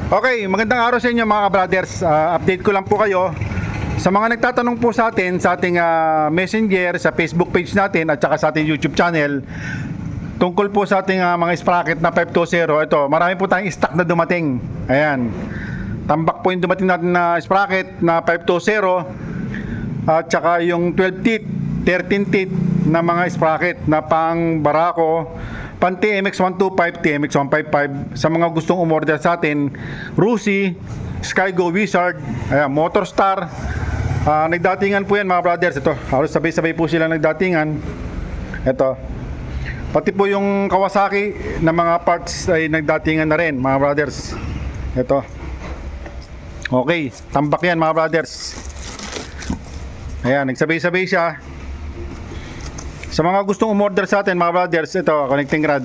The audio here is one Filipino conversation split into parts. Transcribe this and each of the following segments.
Okay, magandang araw sa inyo mga ka-brothers. Update ko lang po kayo. Sa mga nagtatanong po sa atin sa ating messenger, sa Facebook page natin at saka sa ating YouTube channel tungkol po sa ating mga sprocket na 520. Ito, marami po tayong stock na dumating. Ayan. Tambak po yung dumating natin na sprocket na 520 at saka yung 12 teeth, 13 teeth na mga sprocket na pang Barako, pan TMX125, TMX155. Sa mga gustong umorder sa atin, Rusi, Skygo Wizard, ayan, Motorstar, nagdatingan po yan mga brothers. Ito, halos sabay-sabay po sila nagdatingan. Ito, pati po yung Kawasaki na mga parts ay nagdatingan na rin mga brothers. Ito, okay, tambak yan mga brothers. Ayan, nagsabay-sabay siya. Sa mga gustong umorder sa atin mga brothers, ito, connecting rod,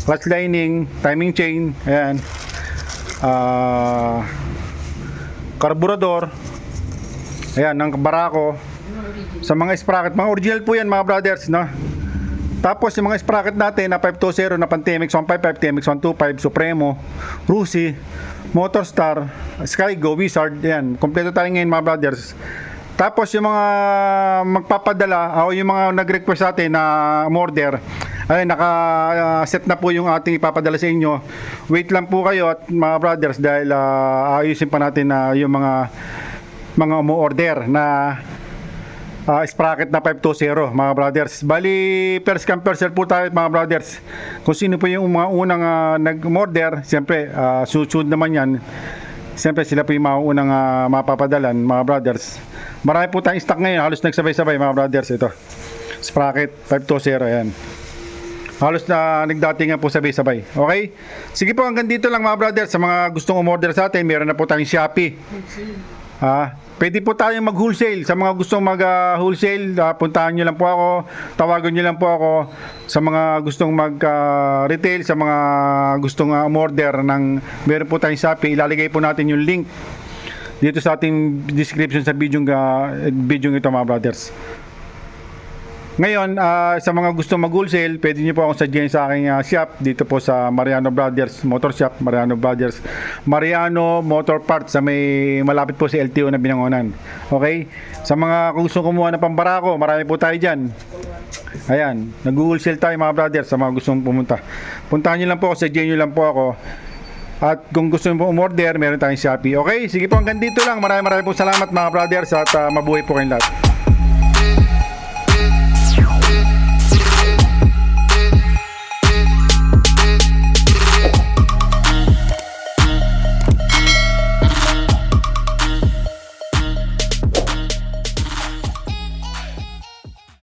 clutch lining, timing chain, ayan, carburetor, ayan, ng Barako. Sa mga sprocket, mga original po yan mga brothers, no? Tapos yung mga sprocket natin na 520 na pan TMX155, TMX125, Supremo, Rusi, Motorstar, Skygo, Wizard, ayan, kompleto tayo ngayon mga brothers. Tapos yung mga magpapadala o yung mga nag-request sa atin na order, ay naka-set na po yung ating ipapadala sa inyo. Wait lang po kayo at mga brothers dahil ayusin pa natin na yung mga umu-order na sprocket na 520 mga brothers. Bali, first come first serve po tayo mga brothers. Kung sino po yung mga unang nag-order, siyempre susunod naman yan. Siyempre sila po yung mga unang mapapadalan mga brothers. Marami po tayong stock ngayon, halos nagsabay-sabay mga brothers. Ito, sprocket 520, ayan, halos na nagdatingan po sabay-sabay. Okay, sige po, hanggang dito lang mga brothers. Sa mga gustong umorder sa atin, meron na po tayong Shopee. Pwede po tayong mag-wholesale. Sa mga gustong mag-wholesale, puntahan nyo lang po ako, tawagan nyo lang po ako. Sa mga gustong mag-retail, sa mga gustong umorder ng, meron po tayong Shopee. Ilalagay po natin yung link dito sa ating description sa video ito mga brothers. Ngayon, sa mga gustong mag-wholesale, pwede nyo po akong suggest sa aking shop dito po sa Mariano Brothers Motor Shop, Mariano Motor Parts, sa may malapit po sa LTO na Binangonan. Okay? Sa mga gustong kumuha ng pambarako, marami po tayo dyan. Ayan, nag-wholesale tayo mga brothers. Sa mga gustong pumunta, puntahan nyo lang po ako, suggest nyo lang po ako. At kung gusto nyo po umorder, meron tayong Shopee. Okay? Sige po, hanggang dito lang. Maraming po salamat mga brothers at mabuhay po kayong lahat.